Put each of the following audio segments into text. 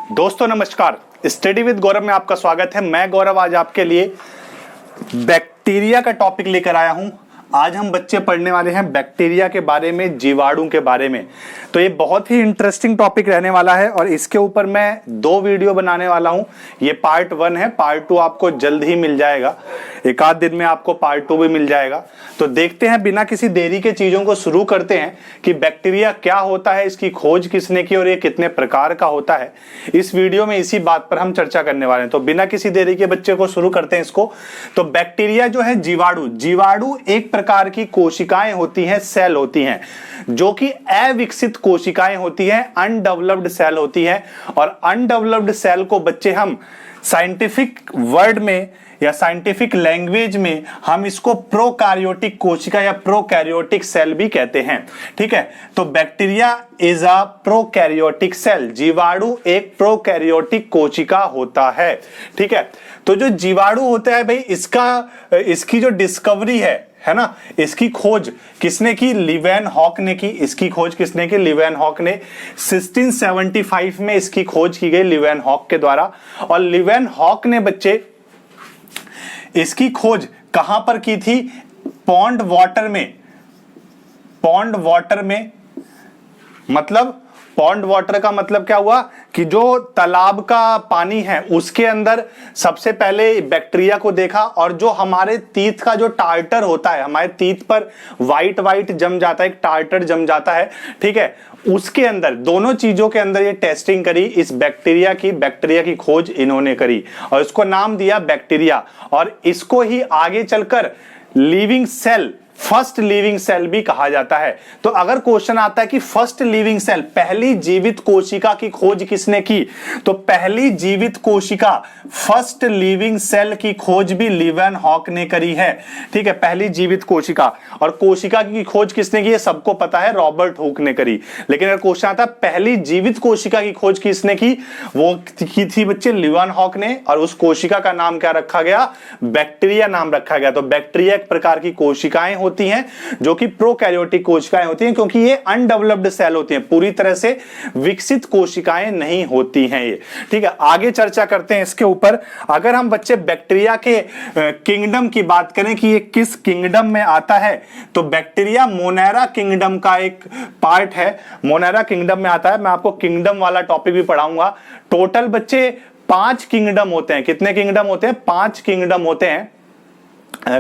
दोस्तों नमस्कार, study with गौरव में आपका स्वागत है। मैं गौरव आज आपके लिए बैक्टीरिया का टॉपिक लेकर आया हूं। आज हम बच्चे पढ़ने वाले हैं बैक्टीरिया के बारे में, जीवाणु के बारे में। तो ये बहुत ही इंटरेस्टिंग टॉपिक रहने वाला है और इसके ऊपर मैं 2 वीडियो बनाने वाला हूं। ये पार्ट 1 है, पार्ट 2 आपको जल्द ही मिल जाएगा। एक आध दिन में आपको पार्ट 2 भी मिल जाएगा। तो देखते हैं, बिना किसी देरी के चीजों को शुरू करते हैं कि बैक्टीरिया क्या होता है, इसकी खोज किसने की और ये कितने प्रकार का होता है। इस वीडियो में इसी बात पर हम चर्चा करने वाले हैं। तो बिना किसी देरी के बच्चे को शुरू करते हैं इसको। तो बैक्टीरिया जो है जीवाणु एक प्रकार की कोशिकाएं होती हैं, सेल होती हैं, जो कि अविकसित कोशिकाएं होती हैं, अनडेवलप्ड सेल होती हैं। और अनडेवलप्ड सेल को बच्चे हम साइंटिफिक वर्ड में या साइंटिफिक लैंग्वेज में हम इसको प्रोकैरियोटिक कोशिका या प्रोकैरियोटिक सेल भी कहते हैं। ठीक है, तो bacteria is a prokaryotic cell. जीवाणु एक प्रोकैरियोटिक कोशिका होता है। ठीक है, तो जो जीवाणु होता है भाई, इसकी जो डिस्कवरी है ना, इसकी खोज किसने की? लीवेनहॉक ने की। इसकी खोज किसने की? लीवेनहॉक ने। 1675 में इसकी खोज की गई लीवेनहॉक के द्वारा। और लीवेनहॉक ने बच्चे इसकी खोज कहां पर की थी? पॉन्ड वाटर में। पॉन्ड वाटर में मतलब पॉन्ड वाटर का मतलब क्या हुआ कि जो तालाब का पानी है उसके अंदर सबसे पहले बैक्टीरिया को देखा। और जो हमारे तीत का जो टार्टर होता है, हमारे तीत पर वाइट जम जाता है, एक टार्टर जम जाता है। ठीक है, उसके अंदर, दोनों चीजों के अंदर ये टेस्टिंग करी इस बैक्टीरिया की खोज इन्होंने करी और इसको नाम दिया बैक्टीरिया। और इसको ही आगे चलकर living cell, first living cell भी कहा जाता है। तो अगर क्वेश्चन आता है कि फर्स्ट लिविंग सेल, पहली जीवित कोशिका की खोज किसने की, तो पहली जीवित कोशिका, फर्स्ट लिविंग सेल की खोज भी लीवेनहॉक ने करी है। ठीक है, पहली जीवित कोशिका। और कोशिका की खोज किसने की है? सबको पता है, रॉबर्ट हुक ने करी। लेकिन अगर क्वेश्चन आता है पहली जीवित कोशिका की खोज किसने की, वो की थी बच्चे लीवेनहॉक ने। और उस कोशिका का नाम क्या रखा गया? बैक्टीरिया नाम रखा गया। तो बैक्टीरिया एक प्रकार की कोशिकाएं होती हैं जो कि प्रोकैरियोटिक कोशिकाएं होती हैं, क्योंकि ये अनडेवलप्ड सेल होती हैं, पूरी तरह से विकसित कोशिकाएं नहीं होती हैं ये। ठीक है, आगे चर्चा करते हैं इसके ऊपर। अगर हम बच्चे बैक्टीरिया के किंगडम की बात करें कि ये किस किंगडम में आता है, तो बैक्टीरिया मोनेरा किंगडम का एक पार्ट है। मोनेरा किंगडम में आता है। मैं आपको किंगडम वाला टॉपिक भी पढ़ाऊंगा। टोटल बच्चे 5 किंगडम होते हैं। कितने किंगडम होते हैं? 5 किंगडम होते हैं।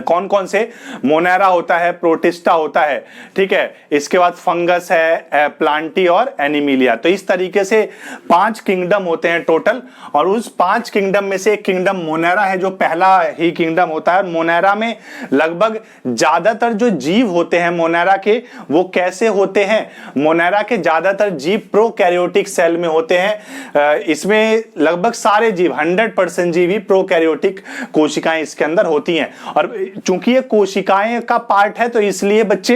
कौन कौन से? मोनेरा होता है, प्रोटिस्टा होता है। ठीक है, इसके बाद फंगस है, प्लांटी और एनिमिलिया। तो इस तरीके से 5 किंगडम होते हैं टोटल। और उस 5 किंगडम में से एक किंगडम मोनेरा है, जो पहला ही किंगडम होता है। मोनेरा में लगभग ज्यादातर जो जीव होते हैं मोनेरा के, वो कैसे होते हैं? मोनेरा के ज्यादातर जीव प्रोकैरियोटिक सेल में होते हैं। इसमें लगभग सारे जीव, 100% जीव ही प्रोकैरियोटिक कोशिकाएं इसके अंदर होती हैं। और चूंकि ये कोशिकाएं का पार्ट है, तो इसलिए बच्चे,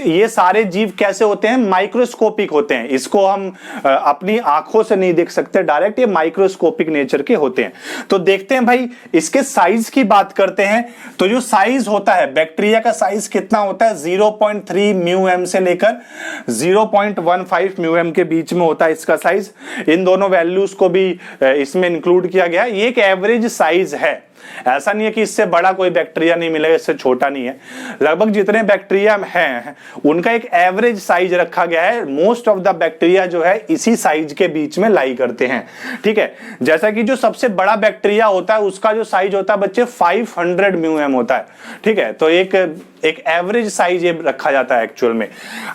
ये सारे जीव कैसे होते हैं? माइक्रोस्कोपिक होते हैं। इसको हम अपनी आंखों से नहीं देख सकते डायरेक्ट, ये माइक्रोस्कोपिक नेचर के होते हैं। तो देखते हैं भाई, इसके साइज की बात करते हैं। तो जो साइज होता है बैक्टीरिया का, साइज कितना होता है? 0.3 म्यूएम से लेकर 0.15 म्यूएम के बीच में होता है इसका साइज। इन दोनों वैल्यूज को भी इसमें इंक्लूड किया गया। ये एक एवरेज साइज है, ऐसा नहीं है कि इससे बड़ा कोई बैक्टीरिया नहीं मिलेगा, इससे छोटा नहीं है। लगभग जितने बैक्टीरिया हैं उनका एक एवरेज साइज रखा गया है। मोस्ट ऑफ द बैक्टीरिया जो है इसी साइज के बीच में लाई करते हैं। ठीक है, जैसा कि जो सबसे बड़ा बैक्टीरिया होता है उसका जो साइज होता है बच्चे 500 म्यूएम होता है। ठीक है, तो एक एवरेज साइज ये रखा जाता है एक्चुअल में।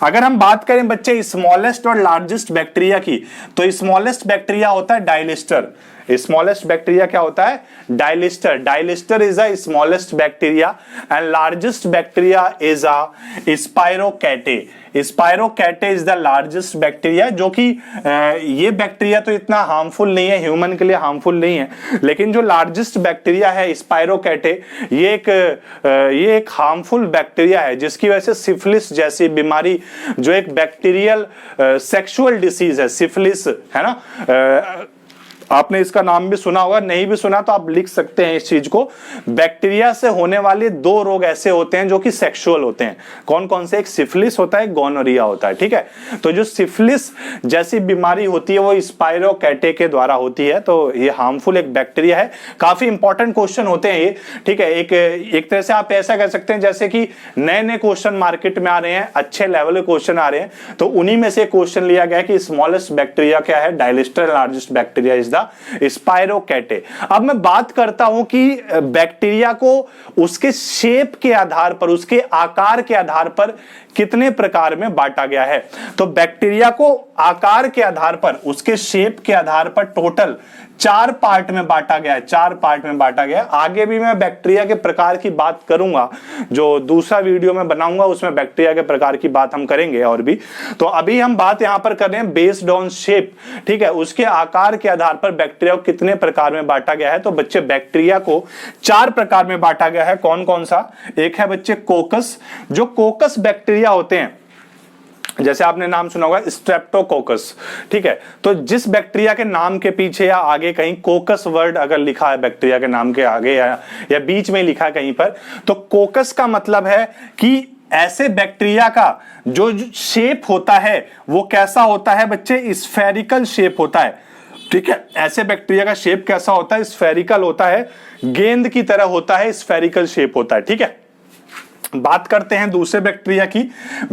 अगर हम बात करें बच्चे स्मॉलेस्ट और लार्जेस्ट बैक्टीरिया की, तो स्मॉलेस्ट बैक्टीरिया होता है डायलिस्टर। स्मॉलेस्ट बैक्टीरिया क्या होता है? Dialister. Dialister is a smallest bacteria and largest bacteria is a spirochaete. Spirochaete is the largest bacteria, जो कि ये बैक्टीरिया तो इतना हार्मफुल नहीं है, ह्यूमन के लिए हार्मफुल नहीं है। लेकिन जो लार्जेस्ट बैक्टीरिया है स्पाइरोकैटे, ये एक हार्मफुल बैक्टीरिया है, जिसकी वजह से सिफिलिस जैसी बीमारी, जो एक बैक्टीरियल सेक्सुअल डिसीज है, सिफिलिस है ना, आपने इसका नाम भी सुना होगा, नहीं भी सुना तो आप लिख सकते हैं इस चीज को। बैक्टीरिया से होने वाले 2 रोग ऐसे होते हैं जो कि सेक्सुअल होते हैं। कौन कौन से? एक सिफिलिस होता है, गोनोरिया होता है। ठीक है, तो जो सिफिलिस जैसी बीमारी होती है वो स्पाइरोकैटे के द्वारा होती है, तो ये हार्मफुल एक बैक्टीरिया है। काफी इंपॉर्टेंट क्वेश्चन होते हैं ये। ठीक है, एक तरह से आप ऐसा कह सकते हैं जैसे कि नए नए क्वेश्चन मार्केट में आ रहे हैं, अच्छे लेवल के क्वेश्चन आ रहे हैं, तो उन्हीं में से क्वेश्चन लिया गया कि स्मॉलेस्ट बैक्टीरिया क्या है? डायलिस्टर लार्जेस्ट बैक्टीरिया इज द स्पाइरोकैटे। अब मैं बात करता हूं कि बैक्टीरिया को उसके शेप के आधार पर, उसके आकार के आधार पर कितने प्रकार में बांटा गया है। तो बैक्टीरिया को आकार के आधार पर, उसके शेप के आधार पर टोटल 4 पार्ट में बांटा गया है। 4 पार्ट में बांटा गया है। आगे भी मैं बैक्टीरिया के प्रकार की बात करूंगा, जो दूसरा वीडियो में बनाऊंगा उसमें बैक्टीरिया के प्रकार की बात हम करेंगे और भी। तो अभी हम बात यहां पर कर रहे हैं बेस्ड ऑन शेप। ठीक है, उसके आकार के आधार पर बैक्टीरिया को कितने प्रकार में बांटा गया है। तो बच्चे बैक्टीरिया को 4 प्रकार में बांटा गया है। कौन कौन सा? एक है बच्चे कोकस। जो कोकस बैक्टीरिया होते हैं, जैसे आपने नाम सुना होगा स्ट्रेप्टोकोकस। ठीक है, तो जिस बैक्टीरिया के नाम के पीछे या आगे कहीं कोकस वर्ड अगर लिखा है, बैक्टीरिया के नाम के आगे या बीच में लिखा है कहीं पर, तो कोकस का मतलब है कि ऐसे बैक्टीरिया का जो शेप होता है वो कैसा होता है बच्चे? स्फेरिकल शेप होता है। ठीक है, ऐसे बैक्टीरिया का शेप कैसा होता है? स्फेरिकल होता है, गेंद की तरह होता है, स्फेरिकल शेप होता है। ठीक है, बात करते हैं दूसरे बैक्टीरिया की,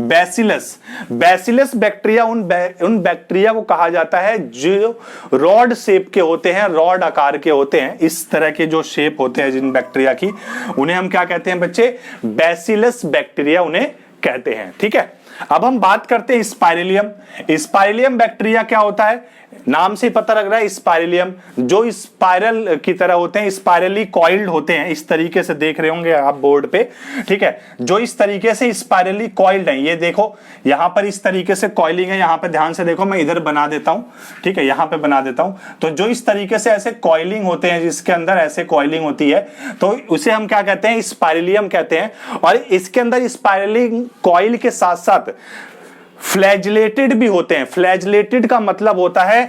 बैसिलस। बैसिलस बैक्टीरिया उन बैक्टीरिया को कहा जाता है जो रॉड शेप के होते हैं, रॉड आकार के होते हैं। इस तरह के जो शेप होते हैं जिन बैक्टीरिया की, उन्हें हम क्या कहते हैं बच्चे? बैसिलस बैक्टीरिया उन्हें कहते हैं। ठीक है, अब हम बात करते हैं स्पाइरेलियम। स्पाइरेलियम बैक्टीरिया क्या होता है? नाम से पता लग रहा है स्पाइरेलियम, जो स्पाइरल की तरह होते हैं, स्पाइरली कॉइल्ड होते हैं। इस तरीके से देख रहे होंगे आप बोर्ड पे। ठीक है, जो इस तरीके से स्पाइरली कॉइल्ड है, ये देखो यहां पर इस तरीके से कॉइलिंग है। यहां पे ध्यान से देखो, मैं इधर बना देता हूं। ठीक है, यहां पे बना देता हूं। तो जो इस तरीके से ऐसे कॉइलिंग होते हैं, जिसके अंदर ऐसे कॉइलिंग होती है, तो उसे हम क्या कहते हैं? स्पाइरेलियम कहते हैं। और इसके अंदर स्पाइरलिंग कॉइल के साथ साथ फ्लैजलेटेड भी होते हैं। फ्लैजलेटेड का मतलब होता है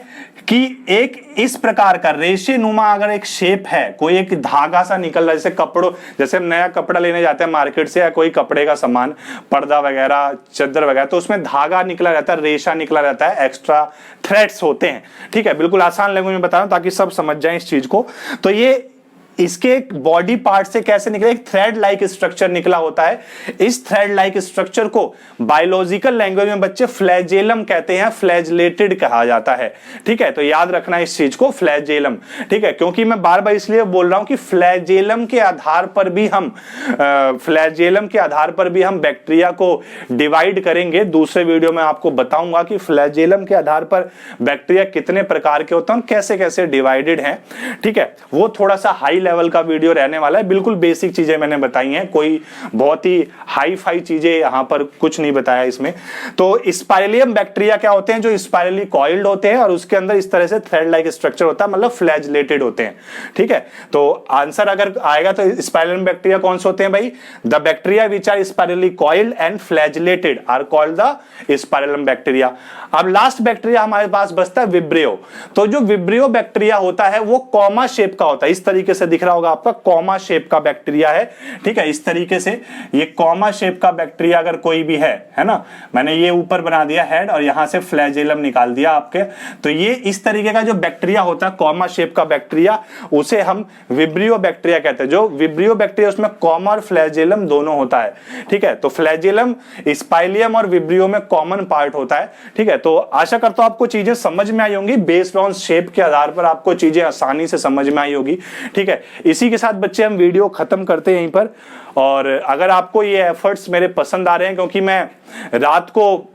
कि एक इस प्रकार का रेशे नुमा अगर एक शेप है, कोई एक धागा सा निकल रहा है, जैसे कपड़ों, जैसे हम नया कपड़ा लेने जाते हैं मार्केट से या कोई कपड़े का सामान, पर्दा वगैरह, चादर वगैरह, तो उसमें धागा निकला रहता है, रेशा निकला रहता है, एक्स्ट्रा थ्रेड्स होते हैं। ठीक है, बिल्कुल आसान लैंग्वेज में बता रहा हूं ताकि सब समझ जाएं इस चीज को। तो ये इसके बॉडी पार्ट से कैसे निकले? एक थ्रेड लाइक स्ट्रक्चर निकला होता है। इस थ्रेड लाइक स्ट्रक्चर को बायोलॉजिकल लैंग्वेज में बच्चे फ्लैजेलम कहते हैं, फ्लैजलेटेड कहा जाता है। ठीक है, तो याद रखना इस चीज को, फ्लैजेलम। ठीक है, क्योंकि मैं बार बार इसलिए बोल रहा हूं कि फ्लैजेलम के आधार पर भी हम बैक्टीरिया को डिवाइड करेंगे। दूसरे वीडियो में आपको बताऊंगा कि फ्लैजेलम के आधार पर बैक्टीरिया कितने प्रकार के होते हैं, कैसे कैसे डिवाइडेड हैं। ठीक है, वो थोड़ा सा हाई लेवल का वीडियो रहने वाला है। बिल्कुल बेसिक चीजें मैंने बताई हैं, कोई बहुत ही हाई फाई चीजें यहां पर कुछ नहीं बताया इसमें। तो स्पाइरेलियम बैक्टीरिया क्या होते हैं? जो स्पाइरली कॉइल्ड होते हैं और उसके अंदर इस तरह से थ्रेड लाइक स्ट्रक्चर होता है, मतलब फ्लैजलेटेड होते हैं। ठीक है, तो आंसर अगर आएगा तो स्पाइरेलियम बैक्टीरिया कौन से होते हैं भाई? The bacteria which are spirally coiled and flagellated are called the spirillum bacteria. अब लास्ट बैक्टीरिया हमारे पास बचता है विब्रियो। तो जो विब्रियो बैक्टीरिया होता है वो कॉमा शेप का होता है। इस तरीके से दिख रहा होगा आपका, कॉमा शेप का बैक्टीरिया है। ठीक है, इस तरीके से ये कॉमा शेप का बैक्टीरिया अगर कोई भी है ना, मैंने ये ऊपर बना दिया हेड और यहां से फ्लैजेलम निकाल दिया आपके, तो ये इस तरीके का जो बैक्टीरिया होता है कॉमा शेप का बैक्टीरिया, उसे हम विब्रियो बैक्टीरिया कहते हैं। जो विब्रियो बैक्टीरिया उसमें कॉमा और फ्लैजेलम दोनों होता है। ठीक है, तो फ्लैजेलम स्पाइलियम और विब्रियो में कॉमन पार्ट होता है। ठीक है, तो आशा करता हूं आपको चीजें समझ में आई होंगी। बेस्ड ऑन शेप के आधार पर आपको चीजें आसानी से समझ में आई होगी। ठीक है, इसी के साथ बच्चे हम वीडियो खत्म करते हैं यहीं पर। और अगर आपको ये एफर्ट्स मेरे पसंद आ रहे हैं, क्योंकि मैं रात को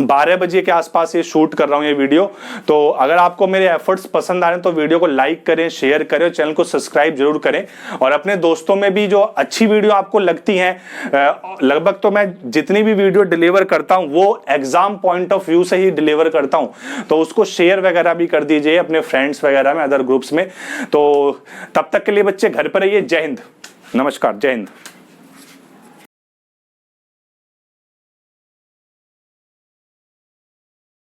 12 बजे के आसपास ये शूट कर रहा हूं ये वीडियो, तो अगर आपको मेरे एफर्ट्स पसंद आ रहे हैं तो वीडियो को लाइक करें, शेयर करें, चैनल को सब्सक्राइब जरूर करें। और अपने दोस्तों में भी जो अच्छी वीडियो आपको लगती हैं, लगभग तो मैं जितनी भी वीडियो डिलीवर करता हूं वो एग्जाम पॉइंट ऑफ व्यू से ही डिलीवर करता हूं, तो उसको शेयर वगैरह भी कर दीजिए अपने फ्रेंड्स वगैरह में, अदर ग्रुप्स में। तो तब तक के लिए बच्चे घर पर रहिए। जय हिंद, नमस्कार, जय हिंद।